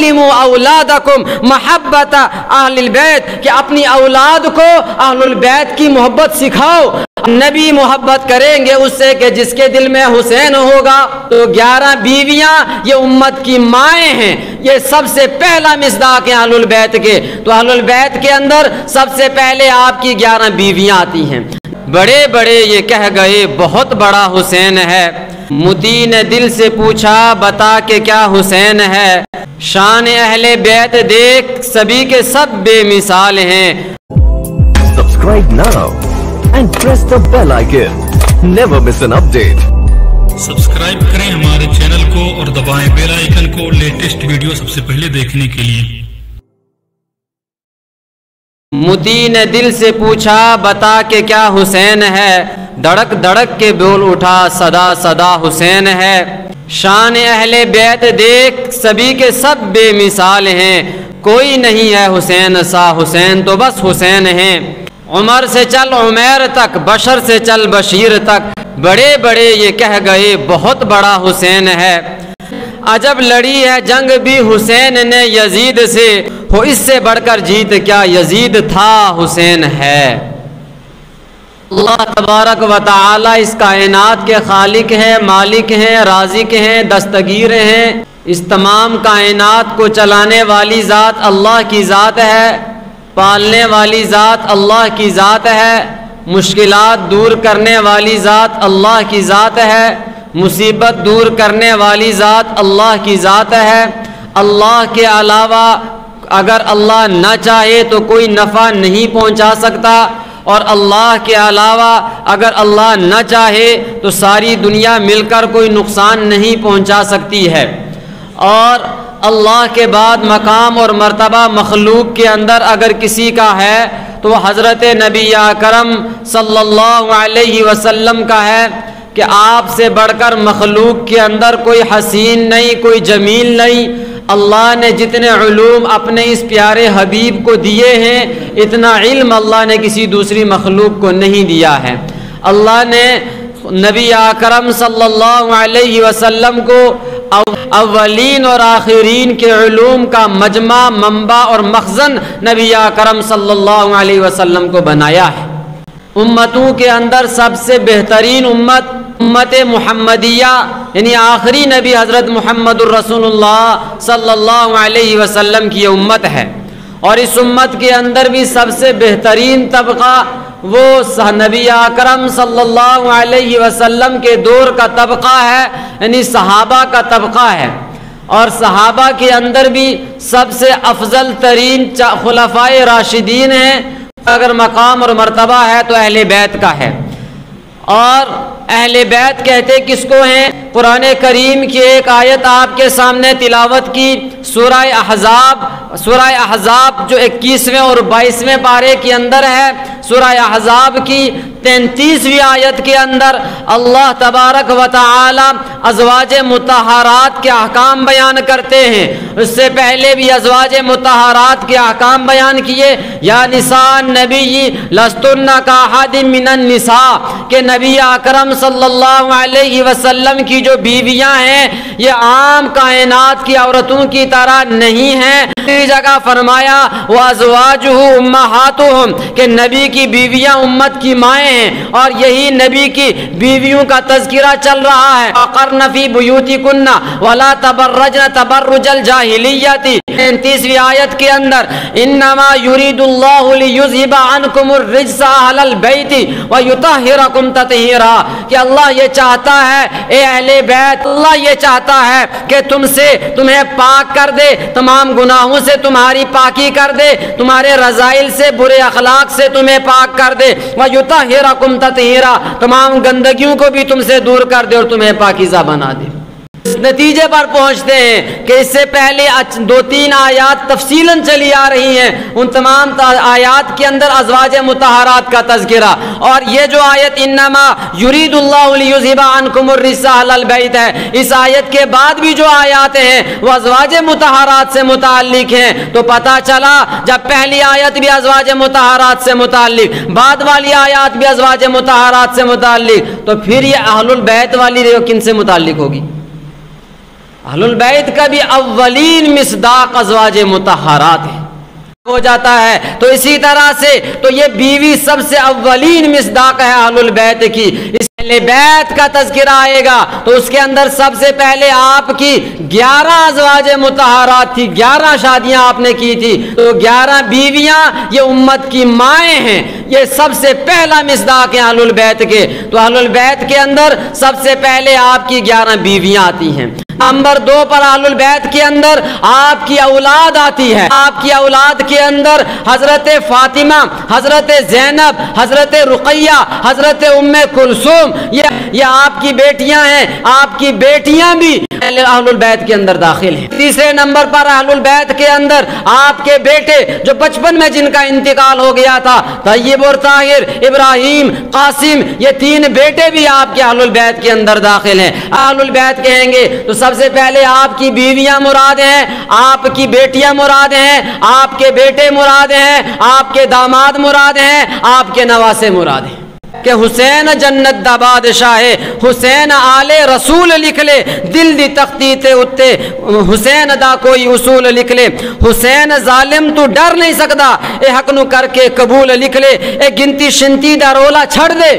وَعَلِّمُوا أَوْلَادَكُمْ مَحَبَّةَ أَهْلِ الْبَيْتِ کہ اپنی اولاد کو اہل البیت کی محبت سکھاؤ. نبی محبت کریں گے اس سے کہ جس کے دل میں حسین ہوگا. تو 11 بیویاں یہ امت کی مائیں ہیں. یہ سب سے پہلا مصداق ہے اہل البیت کے. تو اہل البیت کے اندر سب سے پہلے آپ کی 11 بیویاں آتی ہیں. بڑے بڑے یہ کہہ گئے بہت بڑا حسین ہے. متی نے دل سے پوچھا بتا کہ کیا حسین ہے. شان اہل بیت دیکھ سبھی کے سب بے مثال ہیں. Subscribe now and press the bell icon. Never miss an update. Subscribe کریں ہمارے چینل کو اور دبائیں بیل آئیکن کو لیٹسٹ ویڈیو سب سے پہلے دیکھنے کے لیے. متی نے دل سے پوچھا بتا کہ کیا حسین ہے. دھڑک دھڑک کے بول اٹھا صدا صدا حسین ہے. شان اہل بیت دیکھ سبھی کے سب بے مثال ہیں. کوئی نہیں ہے حسین سا. حسین تو بس حسین ہیں. عمر سے چل عمیر تک بشر سے چل بشیر تک بڑے بڑے یہ کہہ گئے بہت بڑا حسین ہے. عجب لڑی ہے جنگ بھی حسین نے یزید سے. ہو اس سے بڑھ کر جیت کیا یزید تھا حسین ہے. اللہ تبارک و تعالی اس کائنات کے خالق ہیں, مالک ہیں, رازق ہیں, دستگیر ہیں. اس تمام کائنات کو چلانے والی ذات اللہ کی ذات ہے. پالنے والی ذات اللہ کی ذات ہے. مشکلات دور کرنے والی ذات اللہ کی ذات ہے. مصیبت دور کرنے والی ذات اللہ کی ذات ہے. اللہ کے علاوہ اگر اللہ نہ چاہے تو کوئی نفع نہیں پہنچا سکتا, اور اللہ کے علاوہ اگر اللہ نہ چاہے تو ساری دنیا مل کر کوئی نقصان نہیں پہنچا سکتی ہے. اور اللہ کے بعد مقام اور مرتبہ مخلوق کے اندر اگر کسی کا ہے تو وہ حضرت نبی اکرم صلی اللہ علیہ وسلم کا ہے کہ آپ سے بڑھ کر مخلوق کے اندر کوئی حسین نہیں, کوئی جمیل نہیں. اللہ نے جتنے علوم اپنے اس پیارے حبیب کو دیے ہیں اتنا علم اللہ نے کسی دوسری مخلوق کو نہیں دیا ہے. اللہ نے نبی اکرم صلی اللہ علیہ وسلم کو اولین اور آخرین کے علوم کا مجمع, منبع اور مخزن نبی اکرم صلی اللہ علیہ وسلم کو بنایا ہے. امتوں کے اندر سب سے بہترین امت امت محمدیہ یعنی آخری نبی حضرت محمد الرسول اللہ صلی اللہ علیہ وسلم کی امت ہے. اور اس امت کے اندر بھی سب سے بہترین طبقہ وہ نبی اکرم صلی اللہ علیہ وسلم کے دور کا طبقہ ہے, یعنی صحابہ کا طبقہ ہے. اور صحابہ کے اندر بھی سب سے افضل ترین خلفائے راشدین ہیں. اگر مقام اور مرتبہ ہے تو اہل بیت کا ہے. اور اہل بیت کہتے کس کو ہیں؟ قرآن کریم کی ایک آیت آپ کے سامنے تلاوت کی. سورہ احزاب جو 21ویں اور 22ویں پارے کے اندر ہے. سورہ احزاب کی 33ویں آیت کے اندر اللہ تبارک و تعالی ازواج مطہرات کے احکام بیان کرتے ہیں. اس سے پہلے بھی ازواج مطہرات کے احکام بیان کیے. یا نساء النبی لستن کاحد من النساء کہ نبی اکرم صلی اللہ علیہ وسلم کی جو بیویاں ہیں یہ عام کائنات کی عورتوں کی طرح نہیں ہیں. اسی جگہ فرمایا وازواجہ امہاتہم کہ نبی کی بیویاں امت کی مائیں ہیں. اور یہی نبی کی بیویوں کا تذکرہ چل رہا ہے. وقرن فی بیوتکن ولا تبرجن تبرج الجاہلیۃ 33ویں آیت کے اندر انما یرید اللہ لیذھب عنکم الرجس اہل البیت ویطہرکم تطہیرا کہ اللہ یہ چاہتا ہے اے اہل بیت, اللہ یہ چاہتا ہے کہ تمہیں پاک کر دے, تمام گناہوں سے تمہاری پاکی کر دے, تمہارے رذائل سے برے اخلاق سے تمہیں پاک کر دے. وَيُطَهِّرَكُمْ تَطْهِيرًا تمام گندگیوں کو بھی تم سے دور کر دے اور تمہیں پاکیزہ بنا دے. اس نتیجے پر پہنچتے ہیں کہ اس سے پہلے 2-3 آیات تفصیلاً چلی آ رہی ہیں. ان تمام آیات کے اندر ازواج مطہرات کا تذکرہ, اور یہ جو آیت انما یرید اللہ لیذھب عنکم الرجس اہل البیت ہے, اس آیت کے بعد بھی جو آیات ہیں وہ ازواج مطہرات سے متعلق ہیں. تو پتہ چلا جب پہلی آیت بھی ازواج مطہرات سے متعلق, بعد والی آیات بھی ازواج مطہرات سے متعلق, تو پھر یہ اہل البیت والی کن سے متعلق ہوگی؟ اہل بیت کا بھی اولین مصداق ازواج مطہرات ہے ہو جاتا ہے، تو اسی طرح سے تو یہ بیوی سب سے اولین مصداق ہے اہل بیت کی۔ اس اہل بیت کا تذکرہ آئے گا تو اس کے اندر سب سے پہلے آپ کی 11 ازواج مطہرات تھی، 11 شادیاں آپ نے کی تھی، تو 11 بیویاں یہ امت کی مائیں ہیں، یہ سب سے پہلا مصداق ہے اہل بیت کے۔ تو اہل بیت کے اندر سب سے پہلے آپ کی 11 بیویاں آتی ہیں۔ نمبر 2 پر اہل بیت کے اندر آپ کی اولاد آتی ہے۔ آپ کی اولاد کے اندر حضرت فاطمہ، حضرت زینب، حضرت رقیہ، حضرت ام کلثوم، یہ آپ کی بیٹیاں ہیں۔ آپ کی بیٹیاں بھی اہل بیت کے اندر داخل ہیں۔ تیسرے نمبر پر اہل بیت کے اندر آپ کے بیٹے جو بچپن میں جن کا انتقال ہو گیا تھا، طیب اور طاہر، ابراہیم، قاسم، یہ 3 بیٹے بھی آپ کے اہل بیت کے اندر داخل ہیں۔ اہل بیت کہیں گے تو سب سے پہلے آپ کی بیویاں مراد ہیں، آپ کی بیٹیاں مراد ہیں، آپ کے بیٹے مراد ہیں، آپ کے داماد مراد ہیں، آپ کے نواسے مراد ہیں۔ کہ حسین جنت دا بادشاہ ہے، حسین آل رسول لکھ لے، دل دی تختی تے اتے حسین دا کوئی اصول لکھ لے، حسین ظالم تو ڈر نہیں سکتا، اے حق نو کر کے قبول لکھ لے، اے گنتی شنتی دا رولا چھڑ دے،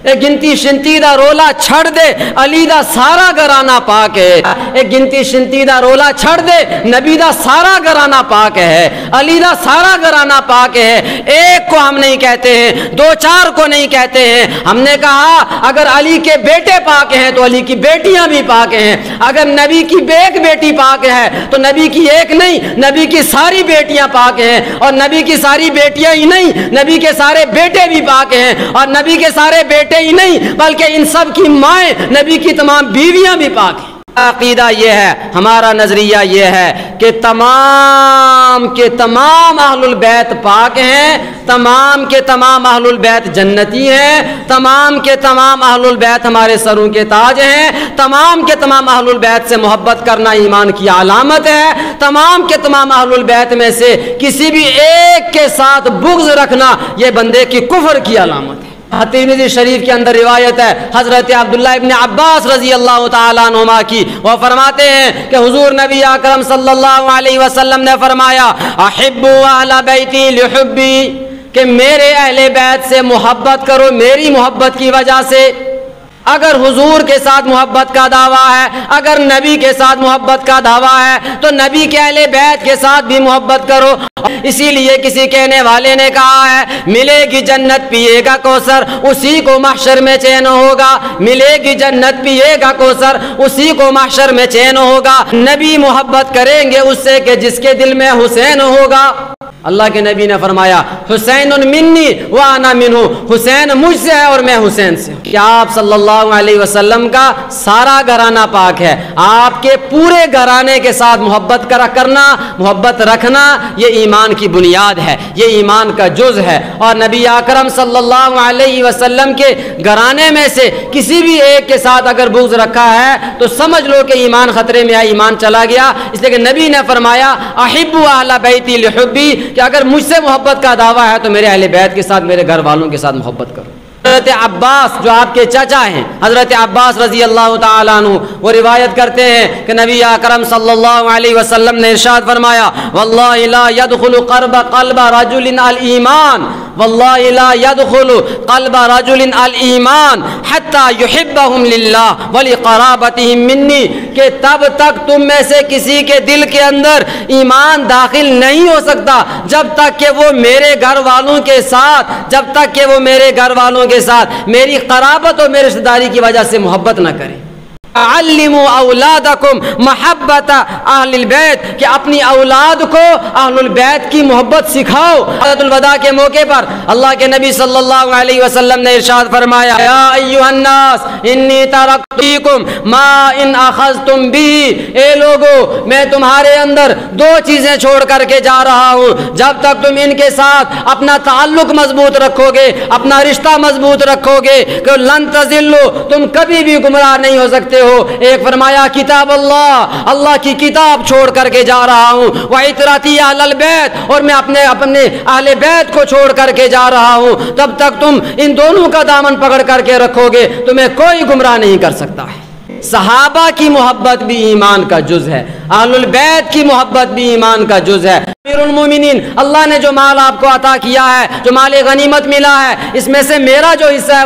اے گنتی شنتی دا رولا چھڑ دے، علی دا سارا گھرانہ پاک ہے، اے گنتی شنتی دا رولا چھڑ دے، نبی دا سارا گھرانہ پاک ہے، علی دا سارا گھرانہ پاک ہے۔ ایک کو ہم نہیں کہتے ہیں، 2-4 کو نہیں کہتے ہیں، ہم نے کہا اگر علی کے بیٹے پاک ہیں تو علی کی بیٹیاں بھی پاک ہیں، اگر نبی کی ایک بیٹی پاک ہے تو نبی کی ایک نہیں، نبی کی ساری بیٹیاں پاک ہیں، اور نبی کی ساری بیٹیاں ہی نہیں، نبی کے سارے بیٹے بھی پاک ہیں، اور نبی کے سارے بیٹے ہی نہیں بلکہ ان سب کی مائیں، نبی کی تمام بیویاں بھی پاک ہیں۔ عقیدہ یہ ہے، ہمارا نظریہ یہ ہے کہ تمام کے تمام اہل البیت پاک ہیں، تمام کے تمام اہل البیت جنتی ہیں، تمام کے تمام اہل البیت ہمارے سروں کے تاج ہیں، تمام کے تمام اہل البیت سے محبت کرنا ایمان کی علامت ہے، تمام کے تمام اہل البیت میں سے کسی بھی ایک کے ساتھ بغض رکھنا یہ بندے کی کفر کی علامت ہے۔ ترمذی شریف کے اندر روایت ہے حضرت عبداللہ ابن عباس رضی اللہ تعالیٰ عنہما کی، وہ فرماتے ہیں کہ حضور نبی اکرم صلی اللہ علیہ وسلم نے فرمایا احبوا اہل بیتی لحبی، کہ میرے اہل بیت سے محبت کرو میری محبت کی وجہ سے۔ اگر حضور کے ساتھ محبت کا دعویٰ ہے، اگر نبی کے ساتھ محبت کا دعویٰ ہے تو نبی کے اہل بیت کے ساتھ بھی محبت کرو۔ اسی لیے کسی کہنے والے نے کہا ہے ملے گی جنت پیے گا کوثر اسی کو محشر میں چین ہوگا، ملے گی جنت پیے گا کوثر اسی کو محشر میں چین ہوگا۔ نبی محبت کریں گے اس سے کہ جس کے دل میں حسین ہوگا۔ اللہ کے نبی نے فرمایا حسین منی وانا منہ، حسین مجھ سے ہے اور میں حسین سے ہوں۔ کیا آپ صلی اللہ علیہ وسلم کا سارا گھرانہ پاک ہے؟ آپ کے پورے گھرانے کے ساتھ محبت کرنا، محبت رکھنا یہ ایمان کی بنیاد ہے، یہ ایمان کا جز ہے۔ اور نبی اکرم صلی اللہ علیہ وسلم کے گھرانے میں سے کسی بھی ایک کے ساتھ اگر بغض رکھا ہے تو سمجھ لو کہ ایمان خطرے میں ہے، ایمان چلا گیا۔ اس لیے کہ نبی نے فرمایا احبوا اہل بیتی لحبی، کہ اگر مجھ سے محبت کا دعویٰ ہے تو میرے اہل بیت کے ساتھ، میرے گھر والوں کے ساتھ محبت کرو۔ حضرت عباس جو آپ کے چچا ہیں، حضرت عباس رضی اللہ تعالیٰ عنہ، وہ روایت کرتے ہیں کہ نبی اکرم صلی اللہ علیہ وسلم نے ارشاد فرمایا واللہ لا يدخل قلب رجل الایمان، واللہ لا يدخل قلب رجل الایمان حتی یحبہم للہ ولقرابتہم منی، کہ تب تک تم میں سے کسی کے دل کے اندر ایمان داخل نہیں ہو سکتا جب تک کہ وہ میرے گھر والوں کے ساتھ، جب تک کہ وہ میرے گھر والوں کے ساتھ میری قرابت اور میری رشتہ داری کی وجہ سے محبت نہ کریں۔ علموا اولادکم محبت اہل البیت، کہ اپنی اولاد کو اہل البیت کی محبت سکھاؤ۔ حجۃ الوداع کے موقع پر اللہ کے نبی صلی اللہ علیہ وسلم نے ارشاد فرمایا یا ایھا الناس انی ترکت فیکم ما ان اخذتم به، اے لوگو میں تمہارے اندر 2 چیزیں چھوڑ کر کے جا رہا ہوں، جب تک تم ان کے ساتھ اپنا تعلق مضبوط رکھو گے، اپنا رشتہ مضبوط رکھو گے کہ لن تضلوا، تم کبھی بھی گمراہ نہیں ہو سکتے ہو۔ ایک فرمایا کتاب اللہ، اللہ کی کتاب چھوڑ کر کے جا رہا ہوں، وعترتی اہل البیت، اور میں اپنے اہل بیت کو چھوڑ کر کے جا رہا ہوں۔ تب تک تم ان دونوں کا دامن پکڑ کر کے رکھو گے تمہیں کوئی گمراہ نہیں کر سکتا ہے۔ صحابہ کی محبت بھی ایمان کا جز ہے، اہل البیت کی محبت بھی ایمان کا جز ہے۔ امیر المومنین، اللہ نے جو مال آپ کو عطا کیا ہے، جو مال غنیمت ملا ہے، اس میں سے میرا جو حصہ ہے